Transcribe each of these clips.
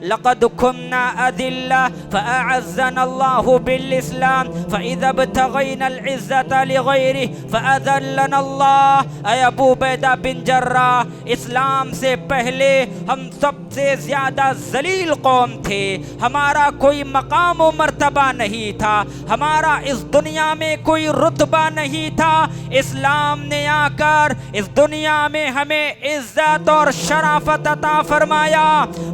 लक़द कुन्ना अदिल्ला फ़अअज़्ज़ना अल्लाहु बिल इस्लाम फ़इज़ा इब्तग़ैना अल इज़्ज़ता लिग़ैरिही फ़अज़ल्लना अल्लाह। ऐ अबू उबैदा बिन जर्राह, इस्लाम से पहले हम सबसे ज़्यादा ज़लील कौम थे। हमारा कोई मकाम व मर्तबा नहीं था, हमारा इस दुनिया में कोई रुतबा नहीं था। इस्लाम ने आकर इस दुनिया में हमें इज्जत और शराफत अता फरमाया।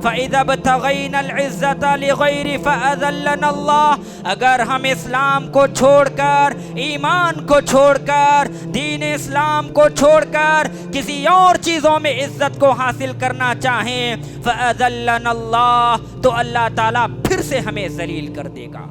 फ़इज़ा इब्तग़ैना अल इज़्ज़ता लिग़ैरिही फ़अज़ल्लना अल्लाह। अगर हम इस्लाम को छोड़कर, ईमान को छोड़कर, दीन इस्लाम को छोड़कर किसी और चीज़ों में इज्जत को हासिल करना चाहें, फ़अज़ल्लना अल्लाह, तो अल्लाह ताला फिर से हमें ज़लील कर देगा।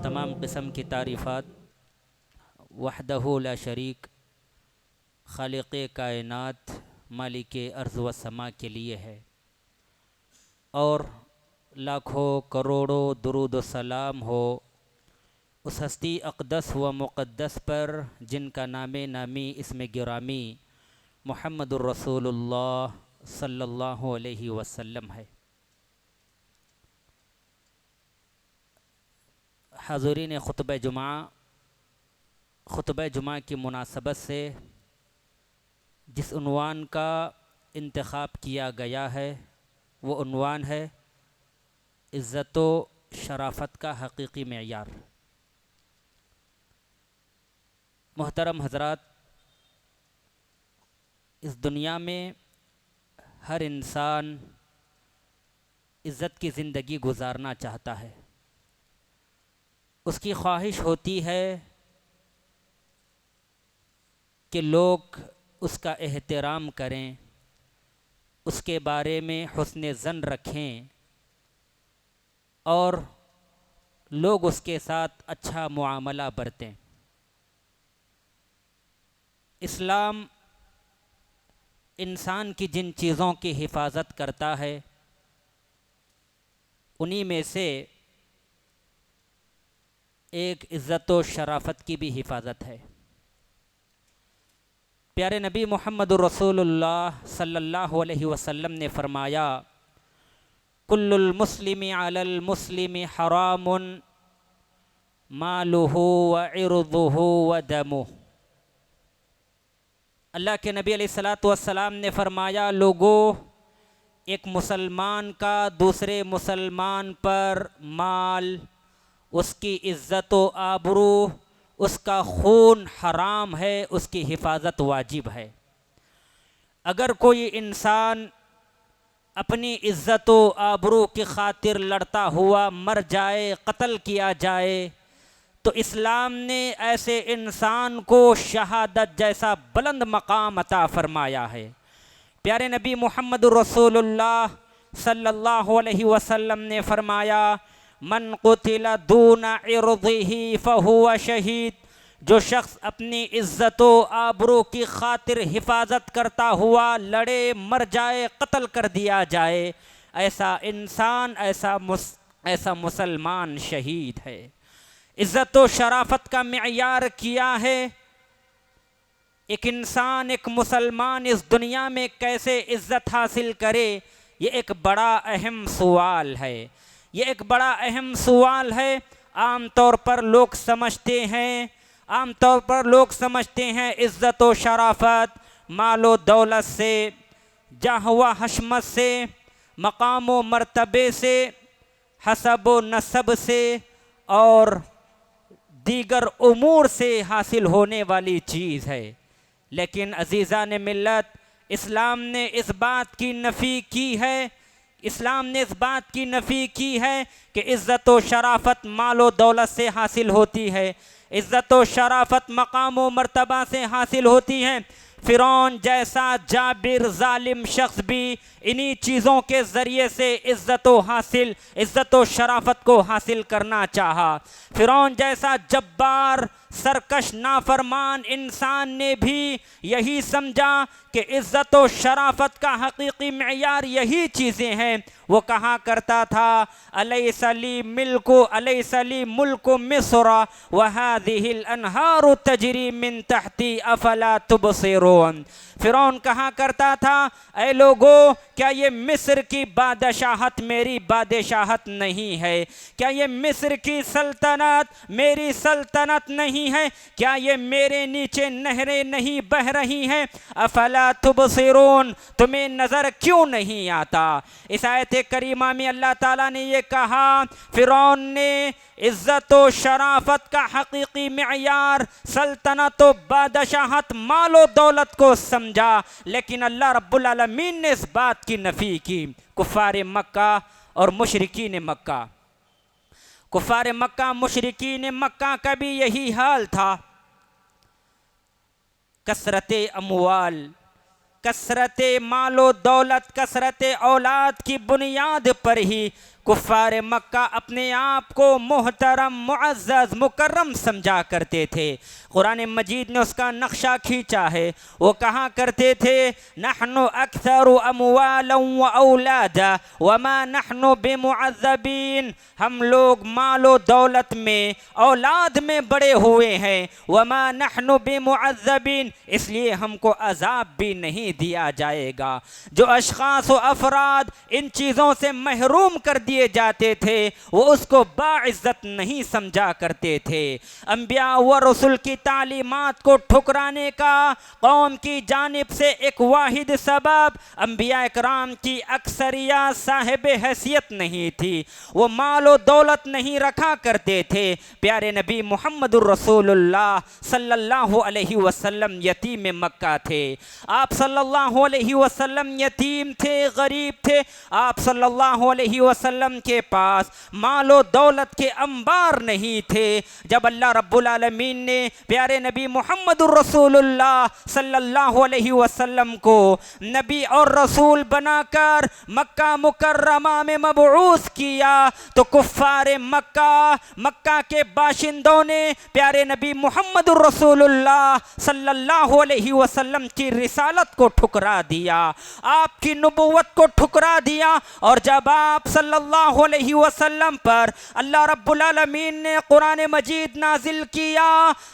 तमाम किस्म की तारीफ़ात वहदहु ला शरीक खालिक़े कायनात मालिके अर्ज़ व समा के लिए है, और लाखों करोड़ों दुरूद व सलाम हो उस हस्ती अक़दस व मुक़द्दस पर जिनका नामे नामी इसमें गिरामी मुहम्मदुर रसूलुल्लाह सल्लल्लाहु अलैहि वसल्लम है। हाज़रीन ख़ुतबा जुमा की मुनासबत से जिस उन्वान का इंतख़ाब किया गया है वो उन्वान है इज़्ज़त व शराफ़त का हकीकी मेयार। मोहतरम हज़रात, इस दुनिया में हर इंसान इज़्ज़त की ज़िंदगी गुजारना चाहता है। उसकी ख्वाहिश होती है कि लोग उसका एहतराम करें, उसके बारे में हुस्न ज़न रखें और लोग उसके साथ अच्छा मुआमला बरतें। इस्लाम इंसान की जिन चीज़ों की हिफाजत करता है उन्हीं में से एक इज़्ज़त व शराफ़त की भी हिफाजत है। प्यारे नबी मुहम्मदुर रसूलुल्लाह सल्लल्लाहु अलैहि वसल्लम ने फरमाया, कुल्लुल मुस्लिमी अलल मुस्लिमी हरामुन मालुहु व इर्दुहु व दमुहु। अल्लाह के नबी अलैहिस्सलातु वस्सलाम ने फरमाया, लोगों, एक मुसलमान का दूसरे मुसलमान पर माल, उसकी इज़्ज़त व आबरू, उसका खून हराम है, उसकी हिफाजत वाजिब है। अगर कोई इंसान अपनी इज़्ज़त व आबरू की खातिर लड़ता हुआ मर जाए, कत्ल किया जाए, तो इस्लाम ने ऐसे इंसान को शहादत जैसा बुलंद मकाम अता फरमाया है। प्यारे नबी मुहम्मदुर रसूलुल्लाह सल्लल्लाहु अलैहि वसल्लम ने फरमाया, मन कुतिला दूना इर्दिही फहुवा शहीद। जो शख्स अपनी इज़्ज़त व आबरू की खातिर हिफाजत करता हुआ लड़े, मर जाए, कत्ल कर दिया जाए, ऐसा इंसान, ऐसा मुसलमान शहीद है। इज़्ज़त व शराफ़त का मेयार क्या है? एक इंसान, एक मुसलमान इस दुनिया में कैसे इज़्ज़त हासिल करे, ये एक बड़ा अहम सवाल है। ये एक बड़ा अहम सवाल है। आम तौर पर लोग समझते हैं इज़्ज़त व शराफ़त मालो दौलत से, जाह व हशमत से, मकाम व मर्तबे से, हसब व नसब से और दीगर उमूर से हासिल होने वाली चीज़ है। लेकिन अज़ीज़ान मिल्लत, इस्लाम ने इस बात की नफ़ी की है, इस्लाम ने इस बात की नफ़ी की है कि इज़्ज़त व शराफ़त माल व दौलत से हासिल होती है। इज़्ज़त व शराफ़त मकाम व मर्तबा से हासिल होती है। फ़िरौन जैसा जाबिर ज़ालिम शख्स भी इन्हीं चीज़ों के ज़रिए से इज़्ज़त व शराफ़त को हासिल करना चाहा। फ़िरौन जैसा जब्बार सरकश नाफरमान इंसान ने भी यही समझा कि इज़्ज़त व शराफ़त का हकीकी मेयार यही चीज़ें हैं। वो कहा करता था अलैसली मुल्कु मिस्र व हादिहिल अनहारु तजरी मिन तहती अफला तुबसिरून। फिरौन कहा करता था ऐ लोगो, क्या ये मिस्र की बादशाहत मेरी बादशाहत नहीं है? क्या ये मिस्र की सल्तनत मेरी सल्तनत नहीं है? क्या ये मेरे नीचे नहरें नहीं बह रही हैं? अफला तुबसिरून, तुम्हें नज़र क्यों नहीं आता? इस आयत करीमा में अल्लाह ताला ने ये कहा, फिरौन ने इज्जत व शराफत का हकीकी मेयार सल्तनत व बादशाहत मालो दौलत को समझा, लेकिन अल्लाह रब्बुल आलमीन ने इस बात की नफ़ी की। कुफ़ार मक्का और मुशरिकीन मक्का, कुफ़ार मक्का मुशरिकीन मक्का का भी यही हाल था। कसरत अमवाल, कसरत मालो दौलत, कसरत औलाद की बुनियाद पर ही कुफ़ार मक्का अपने आप को मोहतरम मुअज़्ज़ज़ मुकर्रम समझा करते थे। कुरान मजीद ने उसका नक्शा खींचा है। वो कहा करते थे नहनु अक्सरु अमवालन व औलादा वमा नहनु बिमुअज़्ज़बीन, हम लोग मालो दौलत में औलाद में बड़े हुए हैं। वमा नहनु बिमुअज़्ज़बीन, इसलिए हमको अज़ाब भी नहीं दिया जाएगा। जो अशख़ास व अफराद इन चीज़ों से महरूम कर दिए जाते थे वो उसको बाइज्जत नहीं समझा करते थे। अंबिया व रसूल की तालीमात को ठुकराने का कौम की जानिब से एक वाहिद सबब अंबिया इकराम की अक्सरियत साहिब हैसियत नहीं थी। वो मालो दौलत नहीं रखा करते थे। प्यारे नबी मुहम्मदुर रसूलुल्लाह सल्लल्लाहु अलैहि वसल्लम यतीम मक्का थे। आप सल्लल्लाहु अलैहि वसल्लम यतीम थे, गरीब थे। आप सल्लल्लाहु अलैहि वसल्लम के पास मालो दौलत के अंबार नहीं थे। जब अल्लाह रब्बुल आलमीन ने प्यारे नबी मुहम्मदुर रसूलुल्लाह सल्लल्लाहु अलैहि वसल्लम को नबी और रसूल बनाकर मक्का मुकर्रमा में मबऊस किया तो कुफ्फार मक्का, मक्का के बाशिंदों ने प्यारे नबी मुहम्मदुर रसूलुल्लाह सल्लल्लाहु अलैहि वसल्लम की रिसालत को ठुकरा दिया, आपकी नबुव्वत को ठुकरा दिया। और जब आप सल्लल्लाहु अलैहि वसल्लम पर अल्लाह रब्बुल आलमीन ने कुरान मजीद नाजिल किया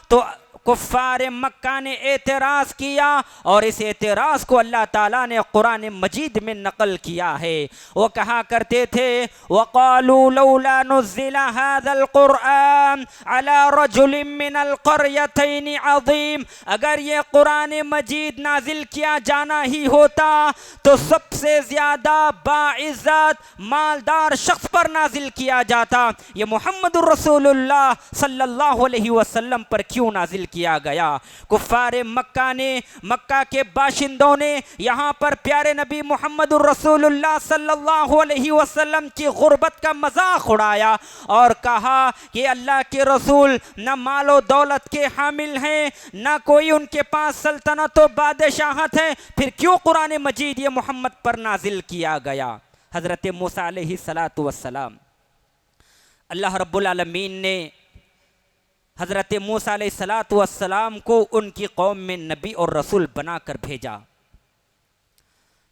तो कुफ्फार मक्का ने एतराज़ किया और इस एतराज़ को अल्लाह ताला ने कुरान मजीद में नकल किया है। वो कहा करते थे वक़ालू लौला नुज़्ज़िला हाज़ल क़ुरआन अला रजुलिम मिनल क़रयतैनि अज़ीम, अगर ये कुरान मजीद नाजिल किया जाना ही होता तो सबसे ज़्यादा बाइज़्ज़त मालदार शख्स पर नाजिल किया जाता। ये मुहम्मदुर रसूलुल्लाह सल्लल्लाहु अलैहि वसल्लम पर क्यों नाजिल किया गया? कुफ्फार मक्का ने, मक्का के बाशिंदों ने यहाँ पर प्यारे नबी मुहम्मदुर रसूलुल्लाह सल्लल्लाहु अलैहि वसल्लम की गुर्बत का मजाक उड़ाया और कहा कि अल्लाह के रसूल न मालो दौलत के हामिल हैं, न कोई उनके पास सल्तनत व बादशाहत है, फिर क्यों कुरान मजीद ये मोहम्मद पर नाजिल किया गया? हज़रत मूसा अलैहि सलातु वस्सलाम, अल्लाह रब्बुल आलमीन ने हज़रत मूसा अलैहिस्सलातु वस्सलाम को उनकी कौम में नबी और रसूल बनाकर भेजा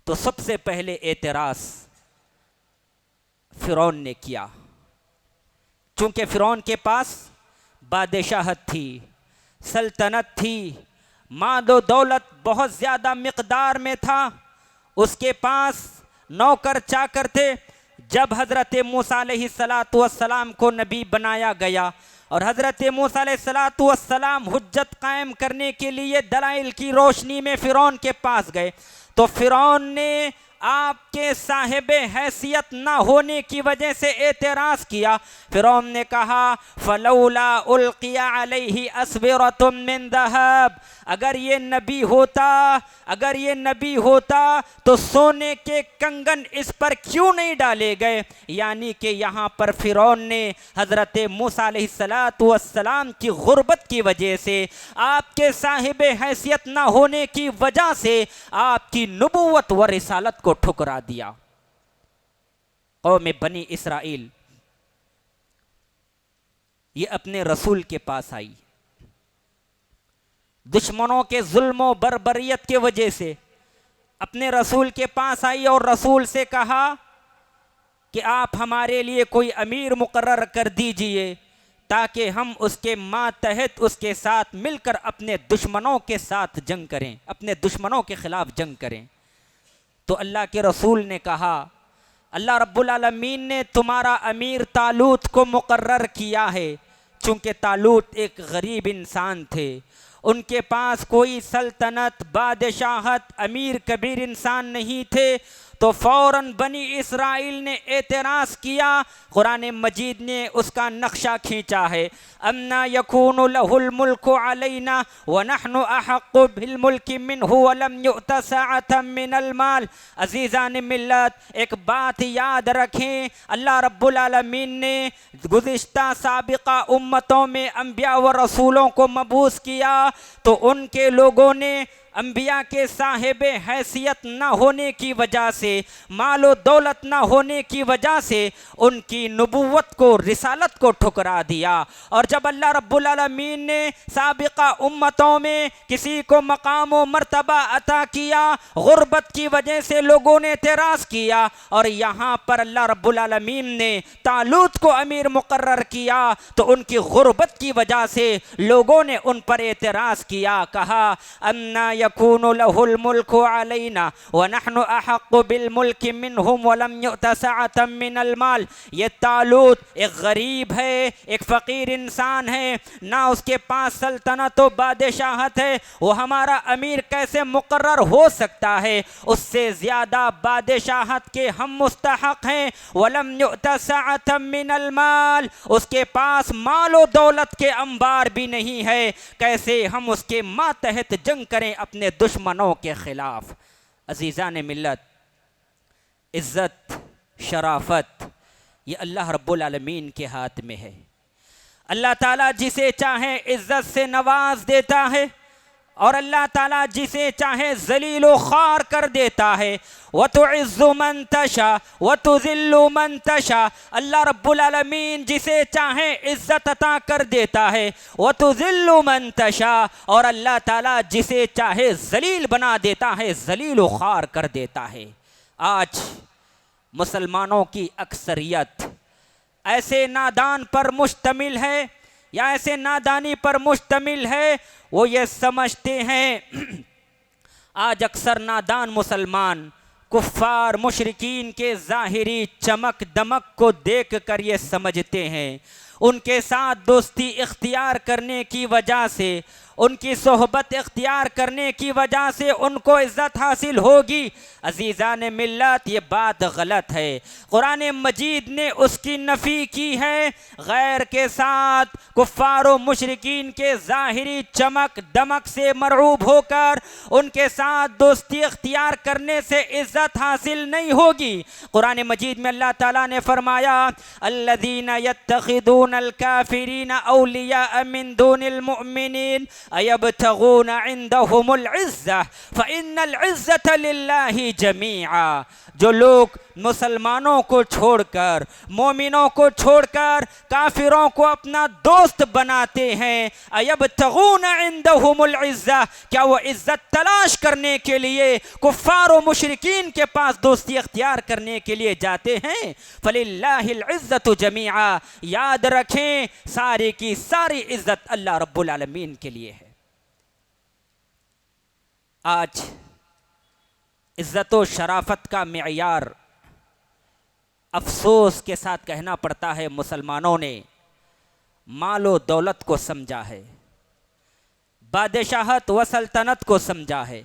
तो सबसे पहले एतराज़ फ़िरौन ने किया। चूँकि फ़िरौन के पास बादशाहत थी, सल्तनत थी, माल दौलत बहुत ज़्यादा मिक़दार में था, उसके पास नौकर चाकर थे। जब हज़रत मूसा अलैहिस्सलातु वस्सलाम को नबी बनाया गया और हज़रत मूसा अलैहिस्सलातु वस्सलाम हुज्जत कायम करने के लिए दलाइल की रोशनी में फ़िरौन के पास गए तो फ़िरौन ने आपके साहिब हैसियत ना होने की वजह से एतराज़ किया। फ़िरौन ने कहा फ़लौला उल्क़िया अलैहि अस्विरतुम मिन ज़हब, अगर ये नबी होता, अगर ये नबी होता तो सोने के कंगन इस पर क्यों नहीं डाले गए? यानी कि यहाँ पर फ़िरौन ने हज़रत मूसा अलैहिस्सलातु वस्सलाम की गुर्बत की वजह से, आपके साहिब हैसियत ना होने की वजह से आपकी नबुव्वत व रिसालत को ठुकरा दिया। कौम बनी इसराइल ये अपने रसूल के पास आई, दुश्मनों के जुल्म बर्बरियत के वजह से अपने रसूल के पास आई और रसूल से कहा कि आप हमारे लिए कोई अमीर मुकर्रर कर दीजिए ताकि हम उसके मातहत उसके साथ मिलकर अपने दुश्मनों के साथ जंग करें, अपने दुश्मनों के ख़िलाफ़ जंग करें। तो अल्लाह के रसूल ने कहा, अल्लाह रब्बुल आलमीन ने तुम्हारा अमीर तालूत को मुकर्रर किया है। चूँकि तालूत एक गरीब इंसान थे, उनके पास कोई सल्तनत, बादशाहत, अमीर कबीर इंसान नहीं थे, तो फ़ौरन बनी इसराइल ने एतराज़ किया। कुरान मजीद ने उसका नक्शा खींचा है, अन्ना यकूनु लहुल मुल्कु अलैना व नहनु अहक्कु बिल मुल्कि मिन्हु व लम युअता सअतम मिनल माल। अज़ीज़ान मिल्लत, एक बात याद रखें, अल्लाह रब्बुल आलमीन ने गुज़िश्ता साबिक़ा उम्मतों में अंबिया व रसूलों को मबूस किया, तो उनके लोगों ने अंबिया के साहिब हैसियत ना होने की वजह से, मालो दौलत ना होने की वजह से उनकी नबुव्वत को, रिसालत को ठुकरा दिया। और जब अल्लाह रब्बुल आलमीन ने साबिक़ा उम्मतों में किसी को मकाम व मर्तबा अता किया, गुर्बत की वजह से लोगों ने एतराज़ किया, और यहाँ पर अल्लाह रब्बुल आलमीन ने तालूत को अमीर मुकर्रर किया, तो उनकी गुर्बत की वजह से लोगों ने उन पर एतराज़ किया। कहा, अन्ना यकूनु लहुल मुल्कु अलैना व नहनु अहक्कु बिल मुल्कि मिन्हुम व लम युअता सअतम मिनल माल। ये तालूत एक गरीब है, एक फ़कीर इंसान है, ना उसके पास सल्तनत व बादशाहत है, वो हमारा अमीर कैसे मुकर्रर हो सकता है? उससे ज़्यादा बादशाहत के हम मुस्तहक़ हैं। व लम युअता सअतम मिनल माल, उसके पास मालो दौलत के अंबार भी नहीं है, कैसे हम उसके मातहत जंग करें अपने दुश्मनों के खिलाफ? अजीज़ान मिल्लत, इज़्ज़त, शराफत ये अल्लाह रब्बुल आलमीन के हाथ में है। अल्लाह ताला जिसे चाहे इज़्ज़त से नवाज देता है, और अल्लाह ताला जिसे चाहे ज़लील व ख़ार कर देता है। व तुइज़्ज़ु मन तशा व तुज़िल्लु मन तशा, अल्लाह रब्बुल आलमीन जिसे चाहे इज़्ज़त अता कर देता है। व तुज़िल्लु मन तशा, और अल्लाह ताला जिसे चाहे ज़लील बना देता है, ज़लील व ख़ार कर देता है। आज मुसलमानों की अक्सरियत ऐसे नादान पर मुश्तमिल है, या ऐसे नादानी पर मुश्तमिल है, वो ये समझते हैं आज अक्सर नादान मुसलमान कुफ्फार मुशरिकीन के ज़ाहिरी चमक दमक को देख कर ये समझते हैं उनके साथ दोस्ती इख्तियार करने की वजह से, उनकी सोहबत इख्तियार करने की वजह से उनको इज़्ज़त हासिल होगी। अज़ीज़ान मिल्लत, ये बात गलत है। कुरान मजीद ने उसकी नफ़ी की है। गैर के साथ, कुफ़ार व मुशरिकीन के ज़ाहिरी चमक दमक से मरऊब होकर उनके साथ दोस्ती इख्तियार करने से इज़्ज़त हासिल नहीं होगी। कुरान मजीद में अल्लाह ताला ने फरमाया, अल्लज़ीना यत्तखिदूनल काफ़िरीना औलिया मिन दूनिल मुअमिनीन अयब्तगूना इंदहुमुल इज़्ज़ा फ़इन्नल इज़्ज़त लिल्लाहि जमीआ। जो लोग मुसलमानों को छोड़कर, मोमिनों को छोड़कर काफिरों को अपना दोस्त बनाते हैं, अयब्तगूना इंदहुमुल इज़्ज़ा, क्या वो इज़्ज़त तलाश करने के लिए कुफ़ार व मुशरिकीन के पास दोस्ती अख्तियार करने के लिए जाते हैं? फलिल्लाहिल इज़्ज़तु जमीआ, याद रखें सारी की सारी इज़्ज़त अल्लाह रब्बुल आलमीन के लिए है। आज इज़्ज़त व शराफत का मियार अफसोस के साथ कहना पड़ता है, मुसलमानों ने मालो दौलत को समझा है, बादशाहत व सल्तनत को समझा है,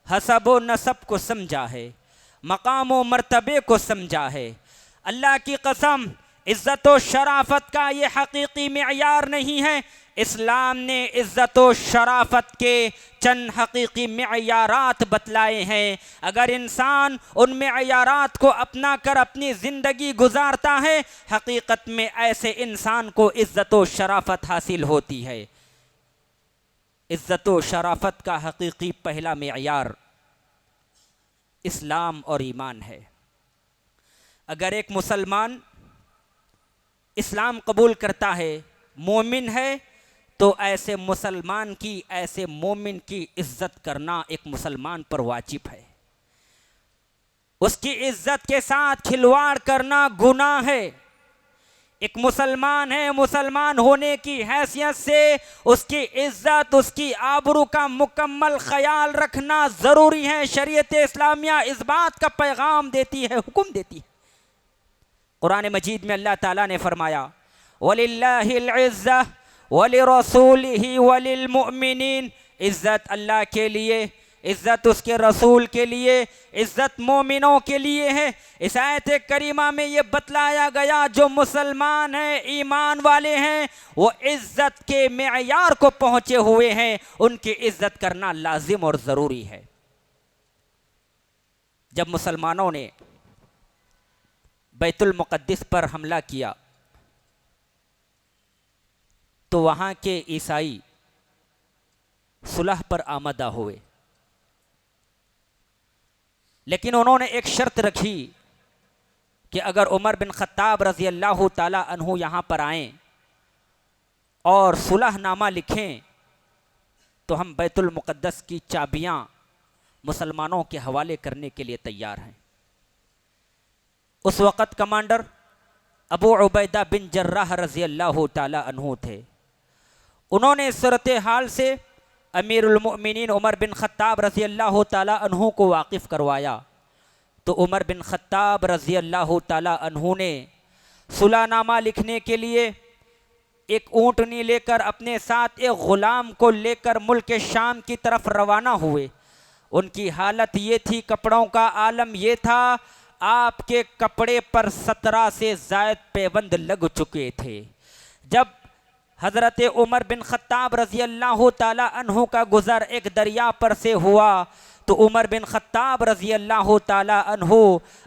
हसब व नसब को समझा है, मकाम व मर्तबे को समझा है। अल्लाह की कसम, इज़्ज़त व शराफत का ये हकीकी मियार नहीं है। इस्लाम ने इज़्ज़त व शराफत के चंद हकीकी मियारात बतलाए हैं। अगर इंसान उन मियारात को अपना कर अपनी ज़िंदगी गुजारता है, हकीकत में ऐसे इंसान को इज़्ज़त व शराफत हासिल होती है। इज़्ज़त व शराफत का हकीकी पहला मियार इस्लाम और ईमान है। अगर एक मुसलमान इस्लाम कबूल करता है, मोमिन है, तो ऐसे मुसलमान की, ऐसे मोमिन की इज़्ज़त करना एक मुसलमान पर वाजिब है। उसकी इज्जत के साथ खिलवाड़ करना गुनाह है। एक मुसलमान है, मुसलमान होने की हैसियत से उसकी इज्जत, उसकी आबरू का मुकम्मल ख्याल रखना ज़रूरी है। शरीयत इस्लामिया इस बात का पैगाम देती है, हुक्म देती है। कुरान मजीद में अल्लाह ताला ने फरमाया, वलिल्लाहिल इज़्ज़ा वलिरसूलिही वलिलमुमिनीन, इज़्ज़त अल्लाह के लिए, इज़्ज़त उसके रसूल के लिए, इज़्ज़त मोमिनों के लिए है। इस आयत करीमा में ये बतलाया गया जो मुसलमान हैं, ईमान वाले हैं, वो इज़्ज़त के मेयार को पहुँचे हुए हैं, उनकी इज़्ज़त करना लाजिम और ज़रूरी है। जब मुसलमानों ने बैतुल मुक़द्दिस पर हमला किया तो वहाँ के ईसाई सुलह पर आमदा हुए, लेकिन उन्होंने एक शर्त रखी कि अगर उमर बिन ख़त्ताब रज़ी अल्लाह ताला अन्हु यहाँ पर आएँ और सुलहनामा लिखें तो हम बैतुल मुक़द्दस की चाबियाँ मुसलमानों के हवाले करने के लिए तैयार हैं। उस वक़्त कमांडर अबू उबैदा बिन जर्राह रज़ी अल्लाह ताला अन्हु थे। उन्होंने सूरत हाल से अमीरुल मोमिनीन उमर बिन ख़त्ताब रज़ी अल्लाह ताला अन्हु को वाकिफ़ करवाया। तो उमर बिन ख़त्ताब रज़ी अल्लाह ताला अन्हु ने सुलहनामा लिखने के लिए एक ऊँटनी लेकर अपने साथ एक ग़ुलाम को लेकर मुल्क शाम की तरफ रवाना हुए। उनकी हालत ये थी, कपड़ों का आलम ये था, आपके कपड़े पर 17 से ज़ायद पैबंद लग चुके थे। जब हज़रत उमर बिन ख़त्ताब रज़ी अल्लाह ताला अन्हु का गुज़र एक दरिया पर से हुआ तो उमर बिन ख़त्ताब रज़ी अल्लाह ताला अन्हु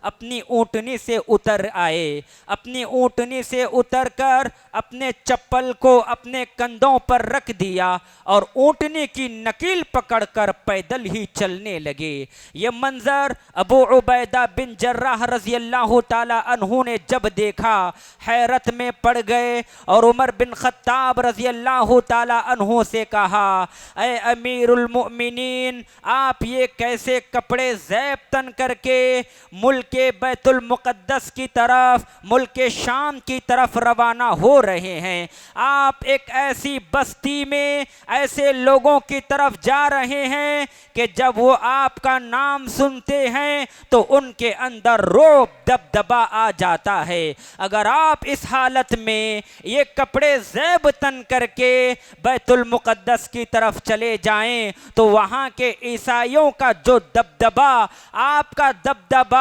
अपनी ऊँटनी से उतर आए। अपनी ऊँटनी से उतर कर अपने चप्पल को अपने कंधों पर रख दिया और ऊँटनी की नकील पकड़कर पैदल ही चलने लगे। ये मंज़र अबू उबैदा बिन जर्राह रज़ी अल्लाह ताला अन्हु ने जब देखा हैरत में पड़ गए और उमर बिन ख़त्ताब रज़ी अल्लाह ताला अन्हु से कहा, ऐ अमीरुल मोमिनीन, आप ये कैसे कपड़े ज़ैब तन करके मुल्क बैतुल मुक़द्दस की तरफ, मुल्क शाम की तरफ रवाना हो रहे हैं? आप एक ऐसी बस्ती में ऐसे लोगों की तरफ जा रहे हैं कि जब वो आपका नाम सुनते हैं तो उनके अंदर रोब दबदबा आ जाता है। अगर आप इस हालत में ये कपड़े ज़ैब तन करके बैतुल मुक़द्दस की तरफ चले जाएं तो वहाँ के ईसाइयों का जो दबदबा,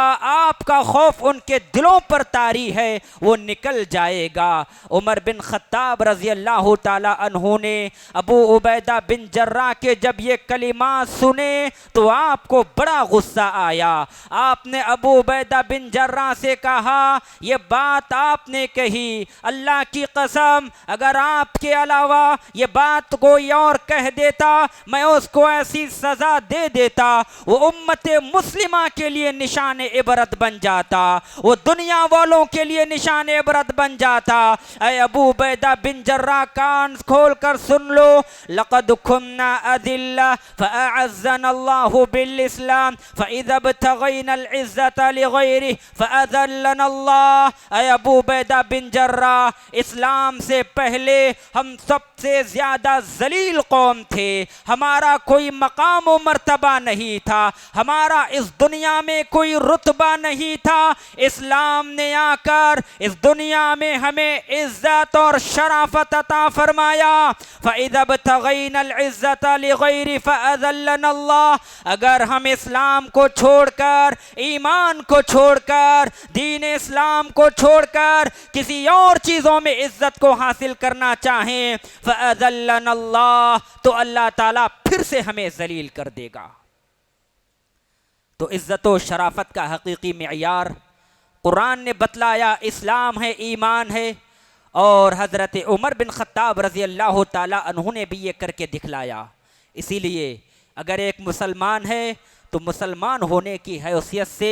आपका खौफ उनके दिलों पर तारी है, वो निकल जाएगा। उमर बिन ख़त्ताब रज़ी अल्लाह ताला अन्हु ने अबू उबैदा बिन जर्राह के जब ये कलिमात सुने तो आपको बड़ा गुस्सा आया। आपने अबू उबैदा बिन जर्राह से कहा, ये बात आपने कही, अल्लाह की कसम अगर आपके अलावा ये बात कोई और कह देता मैं उसको ऐसी सज़ा दे देता, वो उम्मत मुस्लिमा के लिए निशान इबरत बन जाता, वो दुनिया वालों के लिए निशान इबरत बन जाता। ऐ अबू उबैदा बिन जर्राह, कान खोल कर सुन लो, लक़द कुन्ना अदिल्ला फ़अअज़्ज़ना अल्लाहु बिल इस्लाम फ़इज़ा बतग़ैना अल इज़्ज़ता लिग़ैरिही फ़अज़ल्लना अल्लाह। ऐ अबू उबैदा बिन जर्राह, इस्लाम से पहले हम सबसे ज़्यादा ज़लील कौम थे, हमारा कोई मकाम व मर्तबा नहीं था, हमारा इस दुनिया में कोई रुतबा नहीं था। इस्लाम ने आकर इस दुनिया में हमें इज्जत और शराफत अता फरमाया। फ़इज़ा बतग़ैना अल इज़्ज़ता लिग़ैरिही फ़अज़ल्लना अल्लाह। अगर हम इस्लाम को छोड़कर, ईमान को छोड़कर, दीन इस्लाम को छोड़कर किसी और चीज़ों में इज्जत को हासिल करना चाहें फ़अज़ल्लना अल्लाह, तो अल्लाह ताला फिर से हमें जलील कर देगा। तो इज़्ज़त व शराफत का हकीकी मेयार कुरान ने बतलाया, इस्लाम है, ईमान है। और हज़रत उमर बिन ख़त्ताब रज़ी अल्लाह ताला अन्हु ने भी ये करके दिखलाया। इसीलिए अगर एक मुसलमान है तो मुसलमान होने की हैसियत से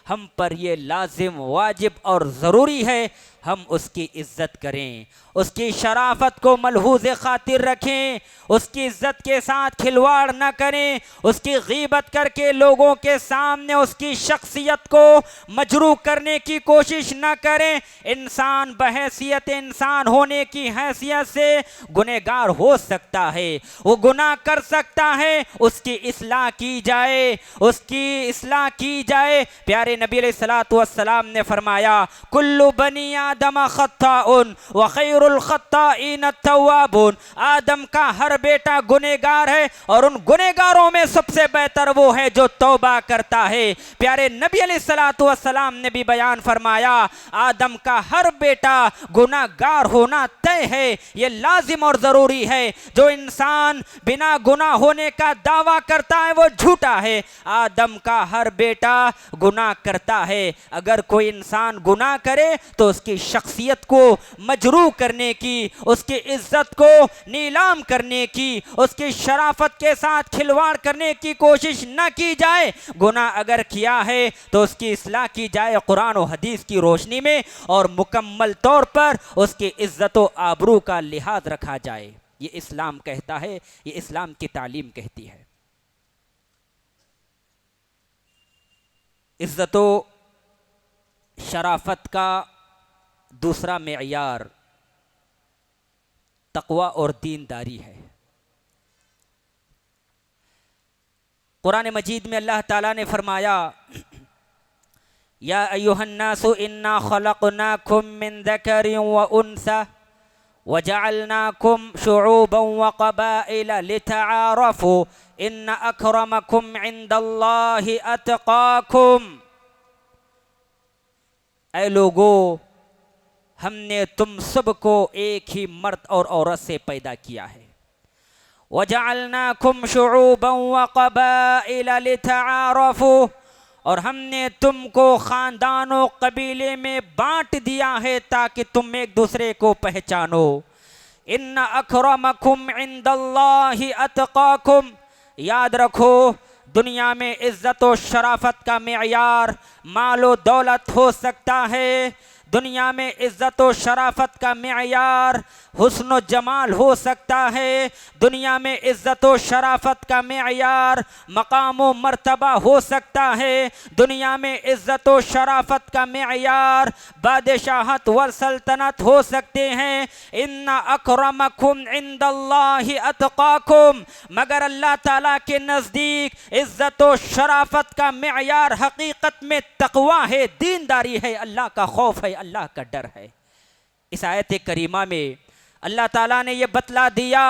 हम पर ये लाजिम, वाजिब और ज़रूरी है हम उसकी इज्जत करें, उसकी शराफत को मलहूज़ खातिर रखें, उसकी इज्जत के साथ खिलवाड़ न करें, उसकी गीबत करके लोगों के सामने उसकी शख्सियत को मजरूह करने की कोशिश न करें। इंसान बहैसियत इंसान होने की हैसियत से गुनहगार हो सकता है, वो गुनाह कर सकता है, उसकी इस्लाह की जाए, उसकी इस्लाह की जाए। प्यारे नबी अलैहिस्सलातु वस्सलाम ने फरमाया, कुल्लु बनी आदम खत्ताउन व खैरुल खत्ताइन तव्वाबुन। आदम का हर बेटा गुनहगार है और उन गुनहगारों में सबसे बेहतर वो है जो तौबा करता है। प्यारे नबी अलैहिस्सलातु वस्सलाम ने भी बयान फरमाया, आदम का हर बेटा गुनाहगार होना तय है, ये लाजिम और जरूरी है। जो इंसान बिना गुनाह होने का दावा करता है वो झूठा है। आदम का हर बेटा गुनाह करता है। अगर कोई इंसान गुनाह करे तो उसकी शख्सियत को मजरूह करने की, उसकी इज्जत को नीलाम करने की, उसकी शराफत के साथ खिलवाड़ करने की कोशिश न की जाए। गुनाह अगर किया है तो उसकी इस्लाह की जाए कुरान और हदीस की रोशनी में, और मुकम्मल तौर पर उसकी इज्जत व आबरू का लिहाज रखा जाए। ये इस्लाम कहता है, ये इस्लाम की तालीम कहती है। इज्जत व शराफत का दूसरा मेयार तक़वा और दीनदारी है। कुरान मजीद में अल्लाह ताला ने फरमाया, या अय्युहन्नासु इन्ना खलक़नाकुम मिन ज़करिन व उन्सा व जअलनाकुम शुऊबन व क़बाइला लितआरफ़ू इन्न अक्रमकुम इंदल्लाहि अत्क़ाकुम। ऐ लोगों, हमने तुम सबको एक ही मर्द और औरत से पैदा किया है। वजअलनाकुम शुऊबन व क़बाइला लितआरफ़ू, और हमने तुमको ख़ानदानों कबीले में बांट दिया है ताकि तुम एक दूसरे को पहचानो। इन्न अक्रमकुम इंदल्लाहि अत्क़ाकुम। याद रखो, दुनिया में इज्जत और शराफत का मेयार मालो दौलत हो सकता है, दुनिया में इज्जत और शराफत का मेयार हुस्न जमाल हो सकता है, दुनिया में इज्जत और शराफत का मेयार मकाम व मर्तबा हो सकता है, दुनिया में इज्जत और शराफत का मेयार बादशाहत व सल्तनत हो सकते हैं। इन्ना अक्रमकुम इंदल्लाहि अत्क़ाकुम, मगर अल्लाह ताला के नज़दीक इज्जत और शराफत का मेयार हकीकत में तक़वा है, दीनदारी है, अल्लाह का खौफ है, अल्लाह का डर है। इस आयत करीमा में अल्लाह ताला ने यह बतला दिया,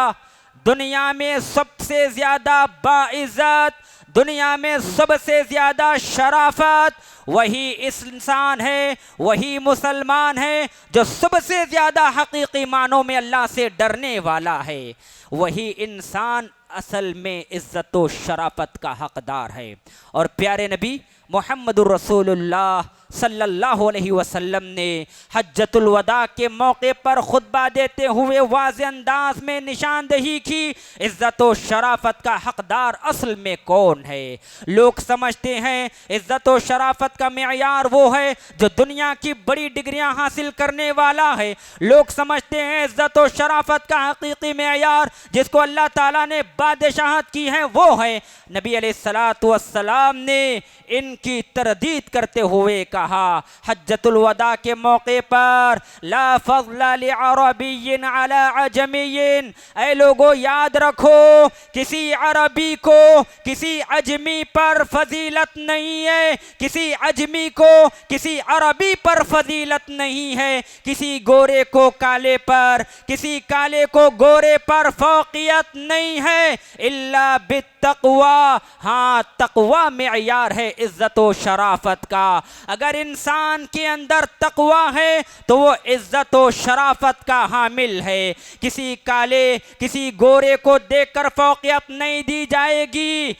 दुनिया में सबसे ज्यादा बाइज्जत, दुनिया में सबसे ज्यादा शराफत वही इस इंसान है, वही मुसलमान है जो सबसे ज्यादा हकीकी मानों में अल्लाह से डरने वाला है। वही इंसान असल में इज्जत व शराफत का हकदार है। और प्यारे नबी मुहम्मदुर रसूलुल्लाह सल्लल्लाहु अलैहि वसल्लम ने हज्जतुल वदा के मौके पर खुतबा देते हुए वाज़े अंदाज में निशानदही की, इज्जत व शराफत का हकदार असल में कौन है। लोग समझते हैं इज्जत व शराफत का मेयार वो है जो दुनिया की बड़ी डिग्रियां हासिल करने वाला है। लोग समझते हैं इज्जत व शराफत का हकीकी मेयार जिसको अल्लाह ताला ने बादशाहत की है वो है। नबी अलैहिस्सलातु वस्सलाम ने इनकी तरदीद करते हुए कहा हज्जतुल वदा के मौके पर, ला फज़्ला लिअरबिय्यिन अला अजमिय्यिन। ऐ लोगों, याद रखो, किसी अरबी को किसी अजमी पर फजीलत नहीं है, किसी अजमी को किसी अरबी पर फजीलत नहीं है, किसी गोरे को काले पर, किसी काले को गोरे पर फौकियत नहीं है, इल्ला बित्तक़वा। हाँ, तक़वा मेयार है इज्जत व शराफत का। अगर इंसान के अंदर तक़वा है तो वो इज्जत व शराफत का हामिल है। किसी काले किसी गोरे को देखकर फौकियत नहीं दी जाएगी।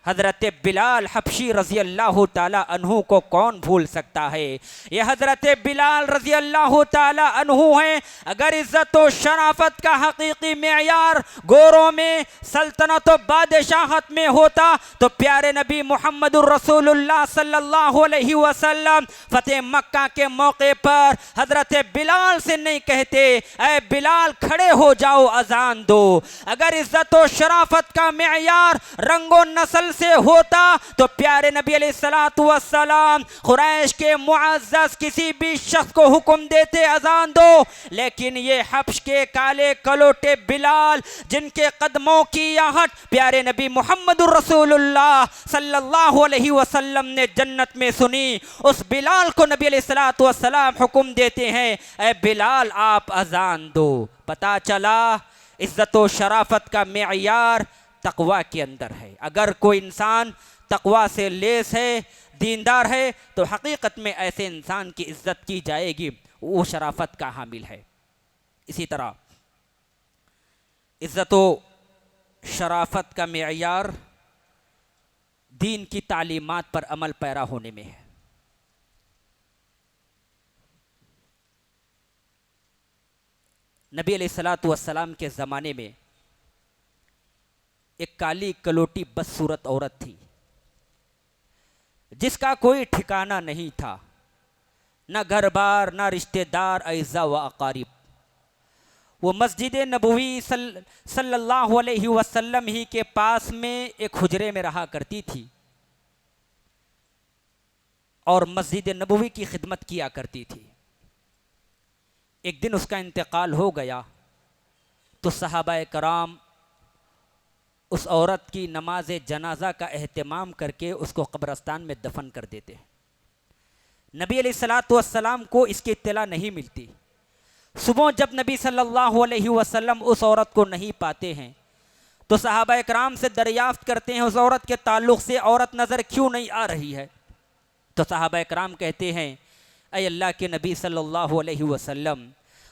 हज़रत बिलाल हबशी रज़ी अल्लाह ताला अन्हु को कौन भूल सकता है। ये हज़रत बिलाल रज़ी अल्लाह ताला अन्हु हैं। अगर इज़्ज़त व शराफत का हकीकी मेयार गोरों में, सल्तनत व बादशाहत में होता तो प्यारे नबी मुहम्मदुर रसूलुल्लाह सल्लल्लाहु अलैहि वसल्लम फ़तेह मक्का के मौके पर हज़रत बिलाल से नहीं कहते ऐ बिलाल खड़े हो जाओ अजान दो। अगर इज़्ज़त व शराफत का मेयार रंगो नस्ल से होता तो प्यारे नबी अलैहिस्सलातु वस्सलाम कुरैश के मुअज़्ज़ज़ किसी भी शख्स को हुक्म देते अजान दो। लेकिन ये हब्श के काले कलोटे बिलाल, जिनके कदमों की आहट प्यारे नबी मुहम्मदुर रसूलुल्लाह सल्लल्लाहु अलैहि वसल्लम ने जन्नत में सुनी, उस बिलाल को नबी अलैहिस्सलातु वस्सलाम हुक्म देते हैं ऐ बिलाल आप अजान दो। पता चला इज़्ज़त व शराफत का मेयार तक़वा के अंदर है। अगर कोई इंसान तक़वा से लेस है, दीनदार है, तो हकीकत में ऐसे इंसान की इज्जत की जाएगी, वो शराफत का हामिल है। इसी तरह इज्जत व शराफत का मेयार दीन की तालीमात पर अमल पैरा होने में है। नबी अलैहिस्सलातु वस्सलाम के ज़माने में एक काली कलोटी बदसूरत औरत थी, जिसका कोई ठिकाना नहीं था, न घर बार, न रिश्तेदार, अज़ा व अकारिब। वो मस्जिद नबवी सल्लल्लाहु अलैहि वसल्लम ही के पास में एक हुजरे में रहा करती थी और मस्जिद नबवी की खिदमत किया करती थी। एक दिन उसका इंतकाल हो गया तो सहाबाए कराम उस औरत की नमाज जनाजा का एहतमाम करके उसको कब्रस्तान में दफन कर देते। नबी अलैहिस्सलातु वस्सलाम को इसकी इत्तला नहीं मिलती। सुबह जब नबी सल्लल्लाहु अलैहि वसल्लम उस औरत को नहीं पाते हैं तो सहाबा कराम से दरियाफ्त करते हैं उस औरत के ताल्लुक़ से औरत नज़र क्यों नहीं आ रही है। तो सहाबा कराम कहते हैं ऐ अल्लाह के नबी सल्लल्लाहु अलैहि वसल्लम,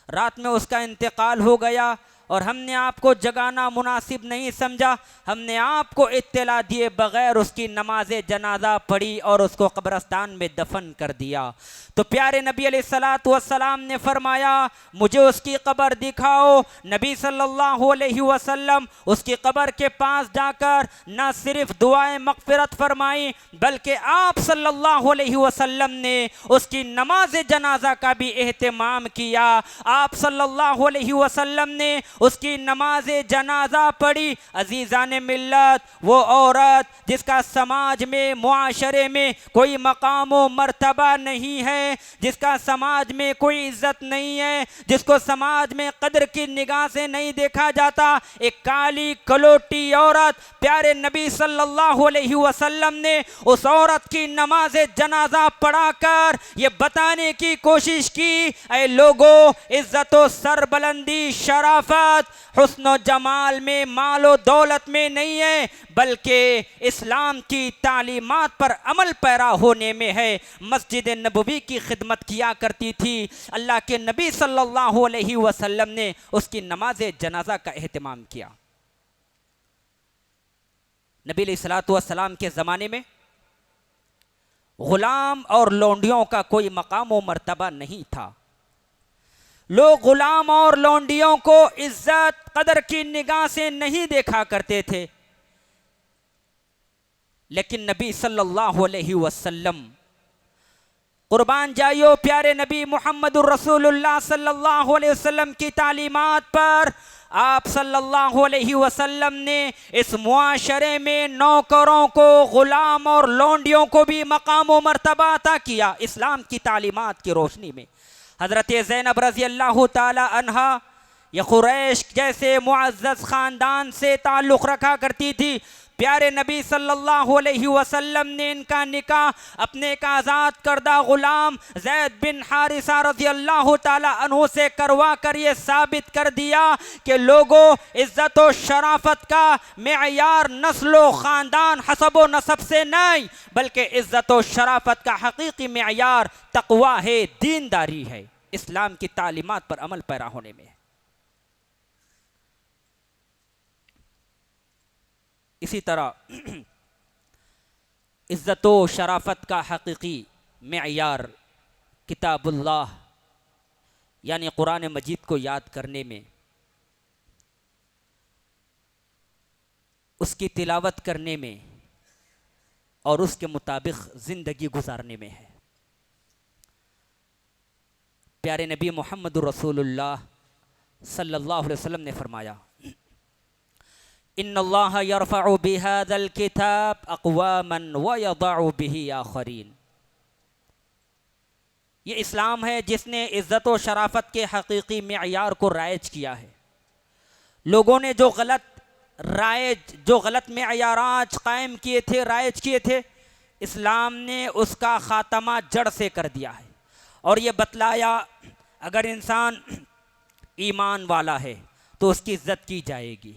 रात में उसका इंतकाल हो गया और हमने आपको जगाना मुनासिब नहीं समझा, हमने आपको इत्तला दिए बग़ैर उसकी नमाज जनाजा पढ़ी और उसको कब्रस्तान में दफन कर दिया। तो प्यारे नबी अलैहिस्सलातु वस्सलाम ने फरमाया मुझे उसकी कब्र दिखाओ। नबी सल्लल्लाहु अलैहि वसल्लम उसकी कब्र के पास जाकर न सिर्फ दुआएं मग़फ़िरत फरमाई बल्कि आप सल्लल्लाहु अलैहि वसल्लम ने उसकी नमाज जनाजा का भी एहतमाम किया। आप सल्लल्लाहु अलैहि वसल्लम ने उसकी नमाज जनाजा पढ़ी। अजीज़ान मिल्लत, वो औरत जिसका समाज में, मुआशरे में कोई मकाम व मर्तबा नहीं है, जिसका समाज में कोई इज्जत नहीं है, जिसको समाज में कदर की निगाह से नहीं देखा जाता, एक काली कलोटी औरत प्यारे नबी सल्लल्लाहु अलैहि वसल्लम ने उस औरत की नमाज जनाजा पढ़ाकर ये बताने की कोशिश की ऐ लोगों, इज्जत व सरबलंदी, शराफत, हुस्न जमाल में, मालो दौलत में नहीं है बल्कि इस्लाम की तालीमात पर अमल पैरा होने में है। मस्जिद नबवी की खिदमत किया करती थी। अल्लाह के नबी सल्लल्लाहु अलैहि वसल्लम ने उसकी नमाज जनाजा का एहतमाम किया। नबी अलैहिस्सलातु वस्सलाम के ज़माने में गुलाम और लौंडियों का कोई मकाम व मर्तबा नहीं था। लोग गुलाम और लौंडियों को इज्जत कदर की निगाह से नहीं देखा करते थे, लेकिन नबी सल्लल्लाहु अलैहि वसल्लम, कुर्बान जाइयो प्यारे नबी मुहम्मदुर रसूलुल्लाह सल्लल्लाहु अलैहि वसल्लम की तालीमात पर आप सल्लल्लाहु अलैहि वसल्लम ने इस मुआशरे में नौकरों को, गुलाम और लौंडियों को भी मकाम व मर्तबा अता किया इस्लाम की तालीमात की रोशनी में। हज़रत ज़ैनब रज़ी अल्लाह ताला अन्हा ये कुरैश जैसे मुअज़्ज़ज़ ख़ानदान से ताल्लुक़ रखा करती थी। प्यारे नबी सल्लल्लाहु अलैहि वसल्लम ने इनका निकाह अपने एक आज़ाद करदा गुलाम ज़ैद बिन हारिसा रज़ी अल्लाह ताला अन्हु से करवा कर ये साबित कर दिया कि लोगों, इज़्ज़त व शराफत का मेयार नस्ल व ख़ानदान, हसब व नसब से नहीं बल्कि इज़्ज़त व शराफत का हकीकी मेयार तक़वा है, दीनदारी है, इस्लाम की तालीमात पर अमल पैरा होने में। इसी तरह इज़्ज़त व शराफ़त का हकीकी मेयार किताबुल्लाह यानी कुरान मजीद को याद करने में, उसकी तिलावत करने में और उसके मुताबिक ज़िंदगी गुजारने में है। प्यारे नबी मोहम्मद रसूलुल्लाह सल्लल्लाहु अलैहि वसल्लम ने फरमाया, इन्नल्लाह यरफ़अु बिहाज़ल किताब अक़वामन व यदअु बिही आख़रीन। ये इस्लाम है जिसने इज़्ज़त व शराफ़त के हकीकी मेयार को राइज किया है। लोगों ने जो गलत मेयारात कायम किए थे, राइज किए थे, इस्लाम ने उसका ख़ात्मा जड़ से कर दिया है और ये बतलाया अगर इंसान ईमान वाला है तो उसकी इज़्ज़त की जाएगी।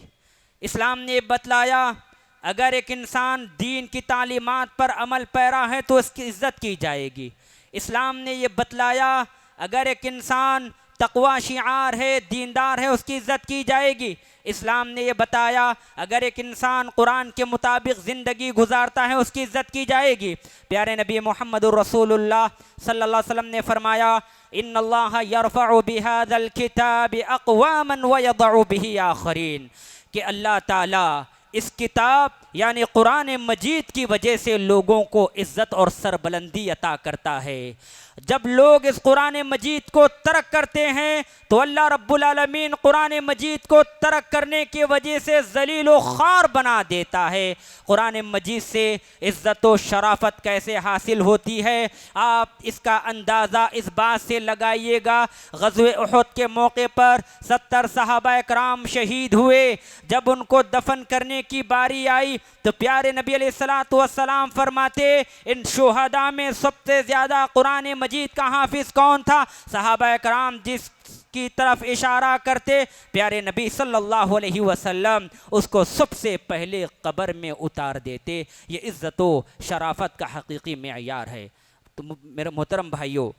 इस्लाम ने बतलाया अगर एक इंसान दीन की तालीमात पर अमल पैरा है तो उसकी इज़्ज़त की जाएगी। इस्लाम ने ये बतलाया अगर एक इंसान तक़वा शिआर है, दीनदार है, उसकी इज़्ज़त की जाएगी। इस्लाम ने ये बताया अगर एक इंसान कुरान के मुताबिक ज़िंदगी गुजारता है उसकी इज़्ज़त की जाएगी। प्यारे नबी मोहम्मद रसूलुल्लाह सल्लल्लाहु अलैहि वसल्लम ने फरमाया, इन्नल्लाह यरफ़अु बिहाज़ल किताबि अक़वामन व यदअु बिही आख़रीन, कि अल्लाह ताला इस किताब यानी कुरान मजीद की वजह से लोगों को इज़्ज़त और सरबुलंदी अता करता है। जब लोग इस कुरान मजीद को तर्क करते हैं तो अल्लाह रब्बुल आलमीन कुरान मजीद को तर्क करने की वजह से ज़लील व ख़ार बना देता है। कुरान मजीद से इज़्ज़त व शराफ़त कैसे हासिल होती है, आप इसका अंदाज़ा इस बात से लगाइएगा, ग़ज़वे उहद के मौके पर 70 सहाबा कराम शहीद हुए। जब उनको दफन करने की बारी आई तो प्यारे नबी अलैहिस्सलातु वस्सलाम फरमाते, इन शुहदा में सबसे ज़्यादा कुरान मजीद का हाफिज़ कौन था? सहाबा कराम जिसकी तरफ इशारा करते, प्यारे नबी सल्लल्लाहु अलैहि वसल्लम उसको सबसे पहले कब्र में उतार देते। ये इज़्ज़त व शराफ़त का हकीकी मेयार है। तो मेरे मोहतरम भाइयों,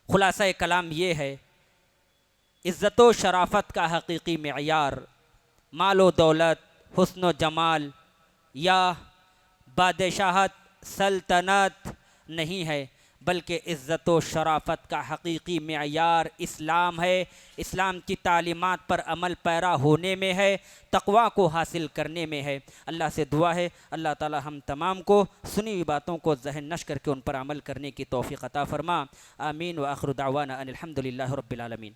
खुलासा कलाम ये है, इज़्ज़त व शराफ़त का हकीकी मेयार माल व दौलत, हुस्न व जमाल या बादशाहत, सल्तनत नहीं है, बल्कि इज़्ज़त व शराफ़त का हकीकी मेयार इस्लाम है। इस्लाम की तालीमात पर अमल पैरा होने में है, तक़वा को हासिल करने में है। अल्लाह से दुआ है अल्लाह ताला हम तमाम को सुनी हुई बातों को ज़हन नश करके उन पर अमल करने की तौफ़ीक़ अता फ़रमा। आमीन व आख़िर दावाना अनिल हम्दुलिल्लाहि रब्बिल आलमीन।